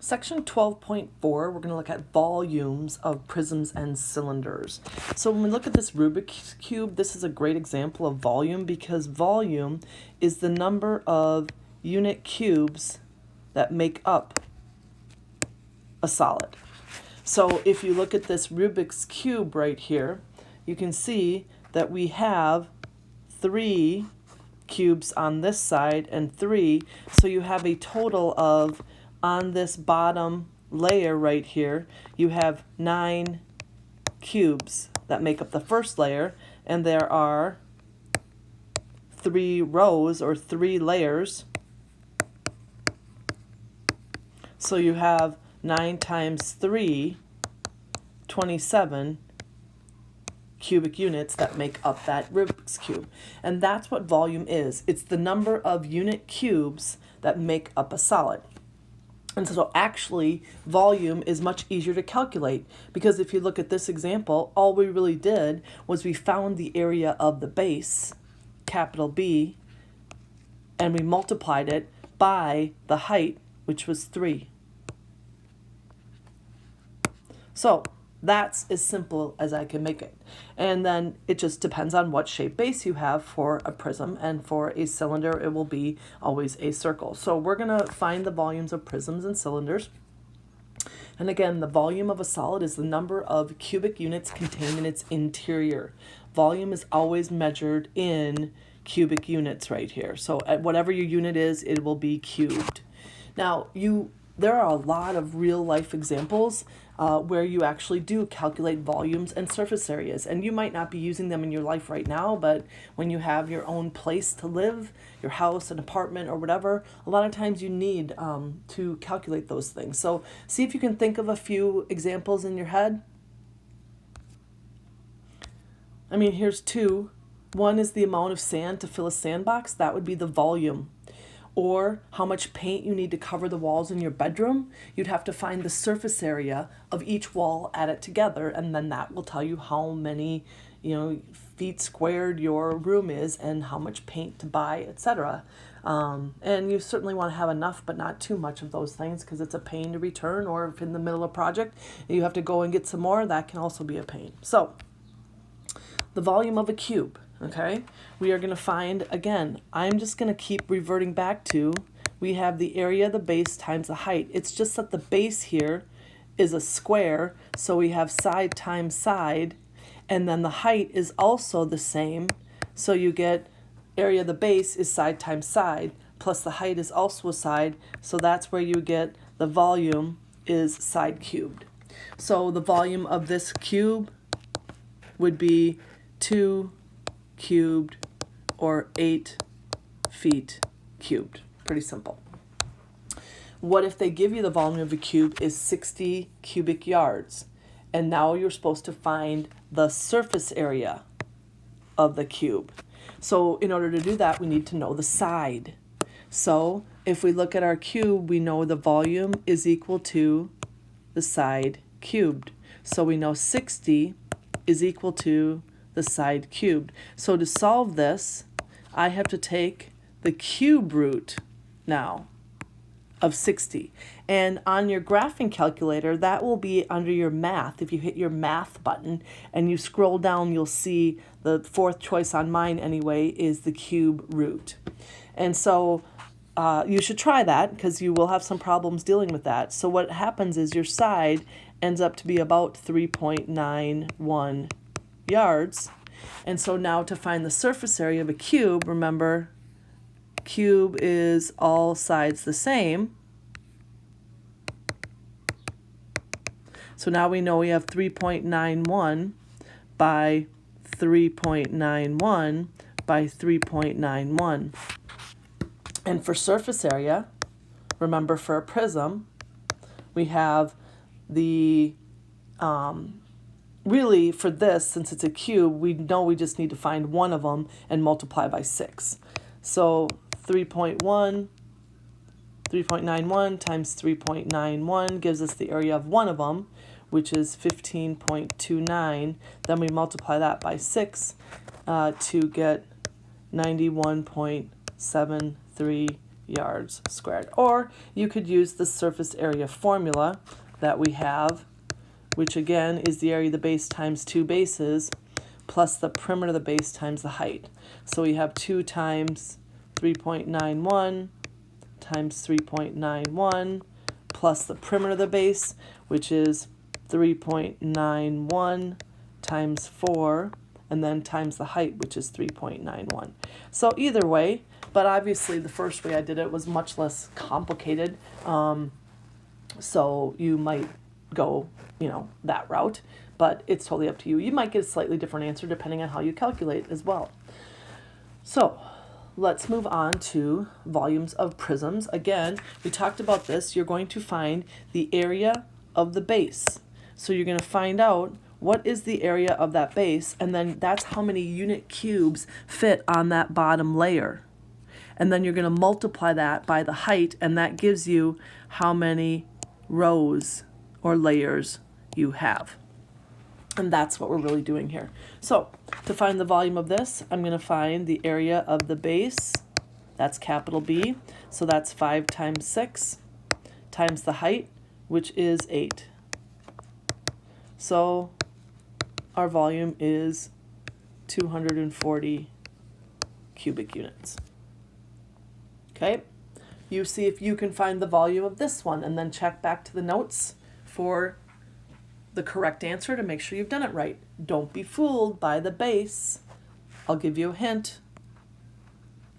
Section 12.4, we're going to look at volumes of prisms and cylinders. So when we look at this Rubik's Cube, this is a great example of volume because volume is the number of unit cubes that make up a solid. So if you look at this Rubik's Cube right here, you can see that we have 3 cubes on this side and 3, so you have a total of, on this bottom layer right here, you have 9 cubes that make up the first layer, and there are 3 rows or 3 layers. So you have 9 times 3, 27 cubic units that make up that Rubik's Cube. And that's what volume is. It's the number of unit cubes that make up a solid. And so actually, volume is much easier to calculate because if you look at this example, all we really did was we found the area of the base, capital B, and we multiplied it by the height, which was 3. So that's as simple as I can make it. And then it just depends on what shape base you have for a prism, and for a cylinder it will be always a circle. So we're going to find the volumes of prisms and cylinders. And again, the volume of a solid is the number of cubic units contained in its interior. Volume is always measured in cubic units right here. So at whatever your unit is, it will be cubed. Now, there are a lot of real life examples where you actually do calculate volumes and surface areas, and you might not be using them in your life right now, but when you have your own place to live, your house, an apartment, or whatever, a lot of times you need to calculate those things. So see if you can think of a few examples in your head. I mean, here's 2. One is the amount of sand to fill a sandbox. That would be the volume. Or how much paint you need to cover the walls in your bedroom. You'd have to find the surface area of each wall, add it together, and then that will tell you how many, feet squared your room is and how much paint to buy, etc. And you certainly want to have enough, but not too much of those things because it's a pain to return, or if in the middle of a project you have to go and get some more, that can also be a pain. So the volume of a cube. Okay, we are going to find, again, I'm just going to keep reverting back to, we have the area of the base times the height. It's just that the base here is a square, so we have side times side, and then the height is also the same, so you get area of the base is side times side, plus the height is also a side, so that's where you get the volume is side cubed. So the volume of this cube would be 2 cubed, or 8 feet cubed. Pretty simple. What if they give you the volume of a cube is 60 cubic yards, and now you're supposed to find the surface area of the cube? So in order to do that, we need to know the side. So if we look at our cube, we know the volume is equal to the side cubed. So we know 60 is equal to the side cubed. So to solve this, I have to take the cube root now of 60. And on your graphing calculator, that will be under your math. If you hit your math button and you scroll down, you'll see the 4th choice on mine anyway is the cube root. And so you should try that because you will have some problems dealing with that. So what happens is your side ends up to be about 3.91 yards. And so now to find the surface area of a cube, remember, cube is all sides the same. So now we know we have 3.91 by 3.91 by 3.91. And for surface area, remember, for a prism, we have the really, for this, since it's a cube, we know we just need to find one of them and multiply by 6. So 3.91 times 3.91 gives us the area of one of them, which is 15.29. Then we multiply that by 6 to get 91.73 yards squared. Or you could use the surface area formula that we have, which again is the area of the base times 2 bases plus the perimeter of the base times the height. So we have 2 times 3.91 times 3.91 plus the perimeter of the base, which is 3.91 times 4, and then times the height, which is 3.91. So either way, but obviously the first way I did it was much less complicated. So you might go, that route, but it's totally up to you. You might get a slightly different answer depending on how you calculate as well. So let's move on to volumes of prisms. Again, we talked about this. You're going to find the area of the base. So you're going to find out what is the area of that base, and then that's how many unit cubes fit on that bottom layer. And then you're going to multiply that by the height, and that gives you how many rows or layers you have. And that's what we're really doing here. So to find the volume of this, I'm going to find the area of the base. That's capital B. So that's 5 times 6 times the height, which is 8. So our volume is 240 cubic units. Okay? You see if you can find the volume of this one, and then check back to the notes for the correct answer to make sure you've done it right. Don't be fooled by the base. I'll give you a hint.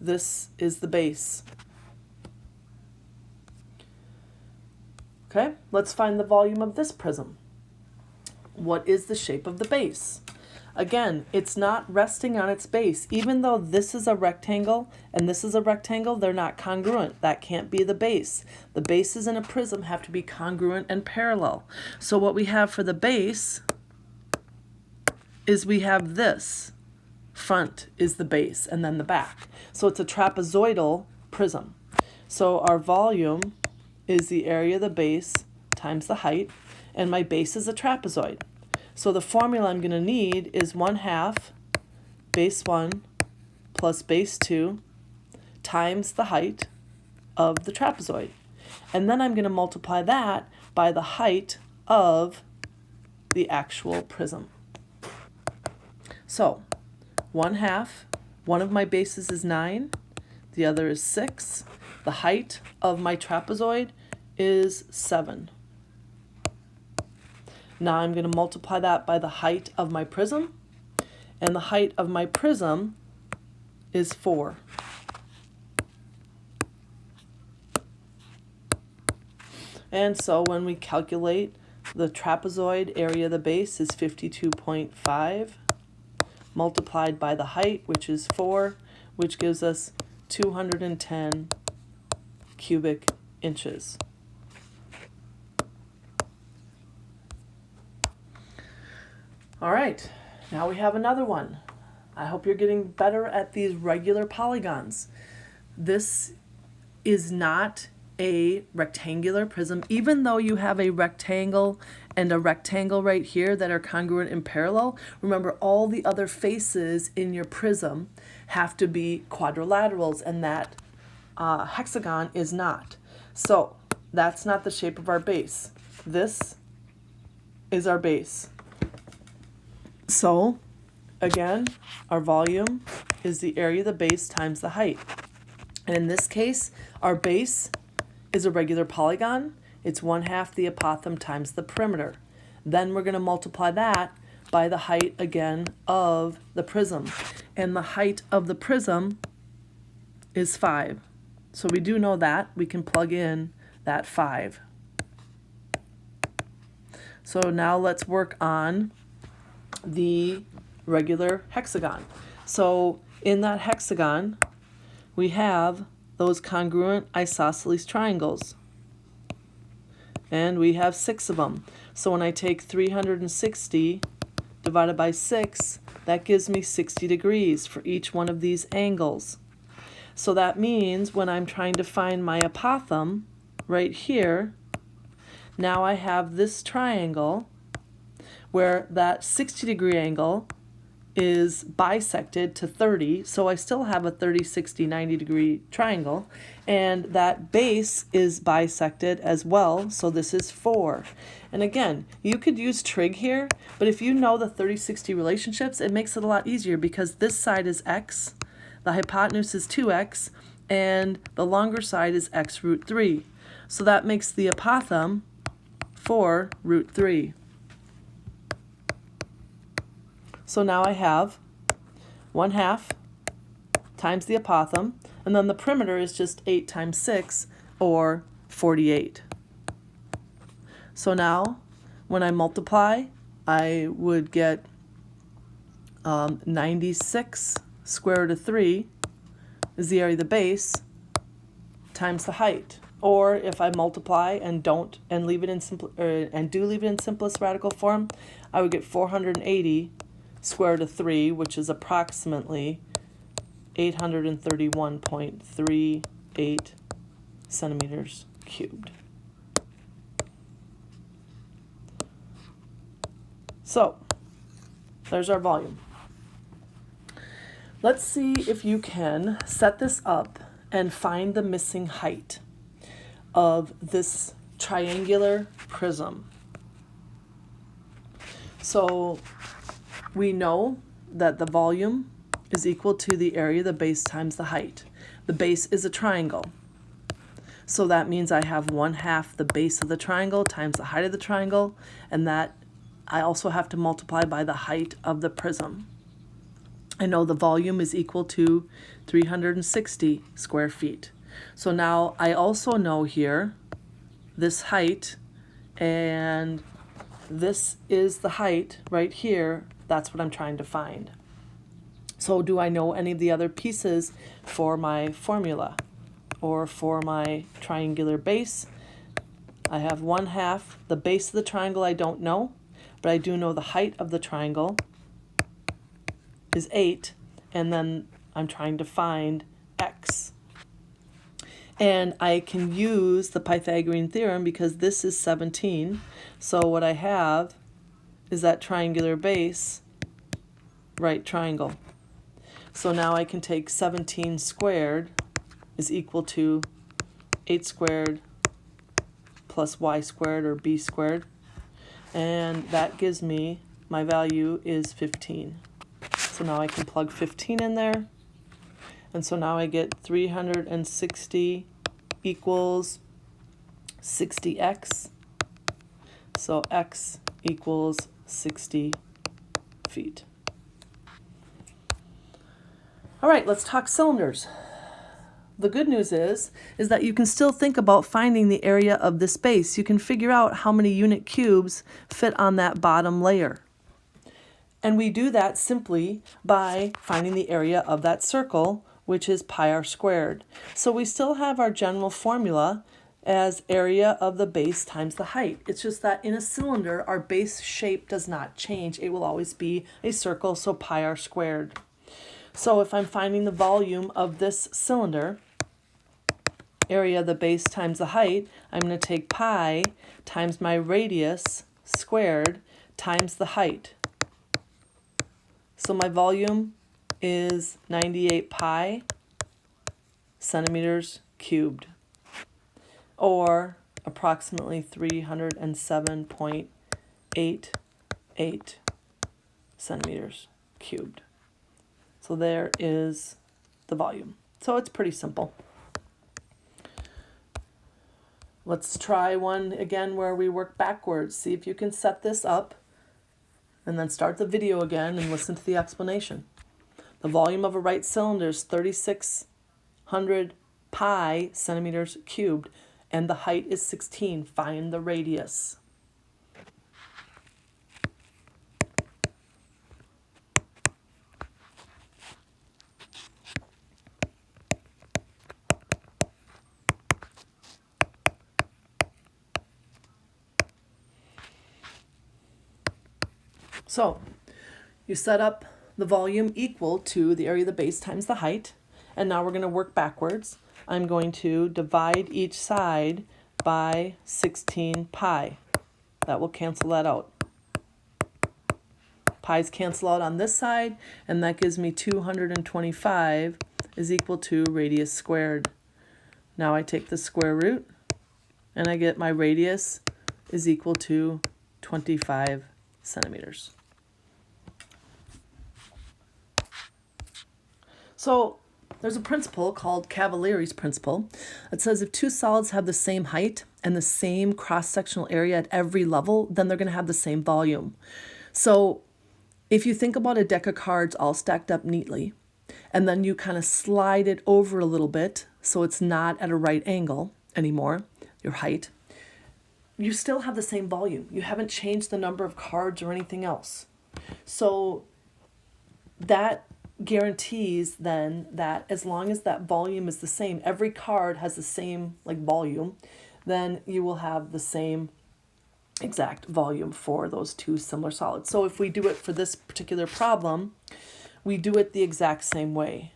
This is the base. Okay, let's find the volume of this prism. What is the shape of the base? Again, it's not resting on its base. Even though this is a rectangle and this is a rectangle, they're not congruent. That can't be the base. The bases in a prism have to be congruent and parallel. So what we have for the base is we have this. Front is the base and then the back. So it's a trapezoidal prism. So our volume is the area of the base times the height, and my base is a trapezoid. So the formula I'm going to need is 1/2 base 1 plus base 2 times the height of the trapezoid. And then I'm going to multiply that by the height of the actual prism. So 1/2, one of my bases is 9, the other is 6. The height of my trapezoid is 7. Now I'm going to multiply that by the height of my prism, and the height of my prism is 4. And so when we calculate the trapezoid area of the base is 52.5 multiplied by the height, which is 4, which gives us 210 cubic inches. All right, now we have another one. I hope you're getting better at these regular polygons. This is not a rectangular prism, even though you have a rectangle and a rectangle right here that are congruent and parallel. Remember, all the other faces in your prism have to be quadrilaterals, and that hexagon is not. So that's not the shape of our base. This is our base. So, again, our volume is the area of the base times the height. And in this case, our base is a regular polygon. It's 1/2 the apothem times the perimeter. Then we're going to multiply that by the height again of the prism. And the height of the prism is 5. So we do know that. We can plug in that 5. So now let's work on the regular hexagon. So in that hexagon, we have those congruent isosceles triangles. And we have 6 of them. So when I take 360 divided by 6, that gives me 60 degrees for each one of these angles. So that means when I'm trying to find my apothem right here, now I have this triangle where that 60-degree angle is bisected to 30, so I still have a 30, 60, 90 degree triangle, and that base is bisected as well, so this is 4. And again, you could use trig here, but if you know the 30-60 relationships, it makes it a lot easier because this side is x, the hypotenuse is 2x, and the longer side is x root 3. So that makes the apothem 4 root 3. So now I have 1/2 times the apothem, and then the perimeter is just 8 times 6, or 48. So now, when I multiply, I would get 96 square root of 3 is the area of the base times the height. Or if I multiply and leave it in simplest radical form, I would get 480 square root of 3, which is approximately 831.38 centimeters cubed. So, there's our volume. Let's see if you can set this up and find the missing height of this triangular prism. So, we know that the volume is equal to the area of the base times the height. The base is a triangle. So that means I have 1/2 the base of the triangle times the height of the triangle, and that I also have to multiply by the height of the prism. I know the volume is equal to 360 square feet. So now I also know here this height, and this is the height right here. That's what I'm trying to find. So do I know any of the other pieces for my formula or for my triangular base? I have 1/2. The base of the triangle I don't know, but I do know the height of the triangle is 8, and then I'm trying to find x. And I can use the Pythagorean theorem because this is 17. So what I have is that triangular base, right triangle. So now I can take 17 squared is equal to 8 squared plus y squared, or b squared. And that gives me, my value is 15. So now I can plug 15 in there. And so now I get 360 equals 60x. So x equals 60 feet. All right, let's talk cylinders. The good news is that you can still think about finding the area of this base. You can figure out how many unit cubes fit on that bottom layer. And we do that simply by finding the area of that circle, which is pi r squared. So we still have our general formula as area of the base times the height. It's just that in a cylinder, our base shape does not change. It will always be a circle, so pi r squared. So if I'm finding the volume of this cylinder, area of the base times the height, I'm going to take pi times my radius squared times the height. So my volume is 98 pi centimeters cubed, or approximately 307.88 centimeters cubed. So there is the volume. So it's pretty simple. Let's try one again where we work backwards. See if you can set this up, and then start the video again and listen to the explanation. The volume of a right cylinder is 3,600 pi centimeters cubed, and the height is 16. Find the radius. So you set up the volume equal to the area of the base times the height, and now we're going to work backwards. I'm going to divide each side by 16 pi. That will cancel that out. Pi's cancel out on this side, and that gives me 225 is equal to radius squared. Now I take the square root, and I get my radius is equal to 25 centimeters. So there's a principle called Cavalieri's principle. It says if two solids have the same height and the same cross-sectional area at every level, then they're going to have the same volume. So if you think about a deck of cards all stacked up neatly, and then you kind of slide it over a little bit so it's not at a right angle anymore, your height, you still have the same volume. You haven't changed the number of cards or anything else. So that guarantees then that as long as that volume is the same, every card has the same volume, then you will have the same exact volume for those two similar solids. So if we do it for this particular problem, we do it the exact same way.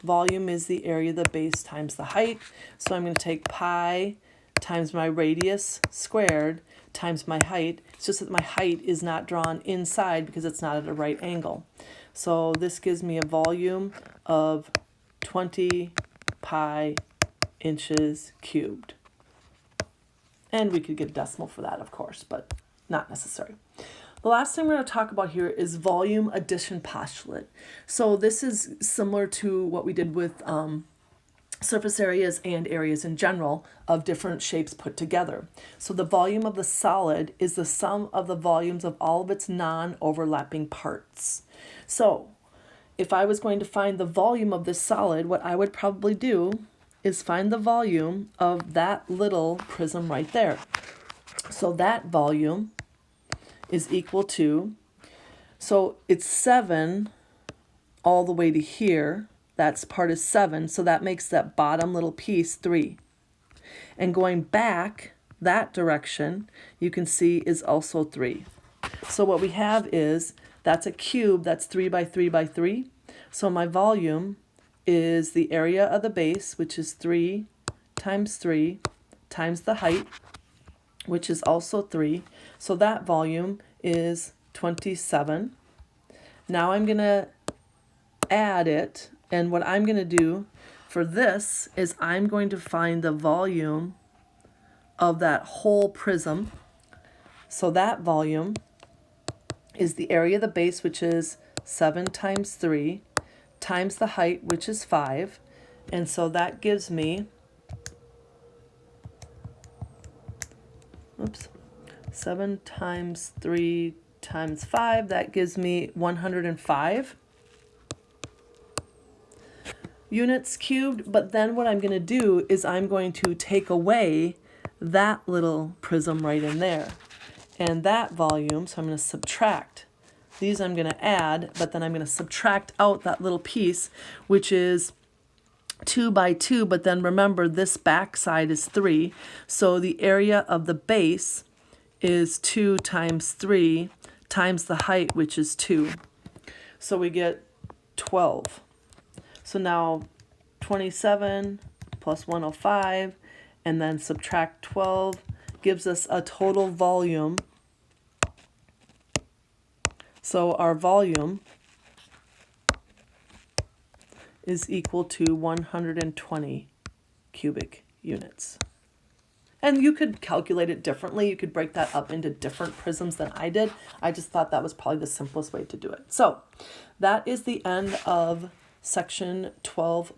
Volume is the area of the base times the height. So I'm going to take pi times my radius squared times my height. It's just that my height is not drawn inside because it's not at a right angle. So this gives me a volume of 20 pi inches cubed. And we could get a decimal for that, of course, but not necessary. The last thing we're going to talk about here is volume addition postulate. So this is similar to what we did with surface areas and areas in general of different shapes put together. So the volume of the solid is the sum of the volumes of all of its non-overlapping parts. So if I was going to find the volume of this solid, what I would probably do is find the volume of that little prism right there. So that volume is equal to, so it's 7 all the way to here. That's part is 7, so that makes that bottom little piece 3. And going back that direction, you can see is also 3. So what we have is, that's a cube, that's 3 by 3 by 3. So my volume is the area of the base, which is 3 times the height, which is also 3. So that volume is 27. Now I'm going to add it, and what I'm going to do for this is I'm going to find the volume of that whole prism. So that volume is the area of the base, which is 7 times 3, times the height, which is 5. And so that gives me, 7 times 3 times 5, that gives me 105 units cubed. But then what I'm going to do is I'm going to take away that little prism right in there. And that volume, so I'm going to subtract. These I'm going to add, but then I'm going to subtract out that little piece, which is 2 by 2, but then remember this back side is 3. So the area of the base is 2 times 3 times the height, which is 2. So we get 12. So now 27 plus 105, and then subtract 12 gives us a total volume. So our volume is equal to 120 cubic units. And you could calculate it differently. You could break that up into different prisms than I did. I just thought that was probably the simplest way to do it. So that is the end of section 12.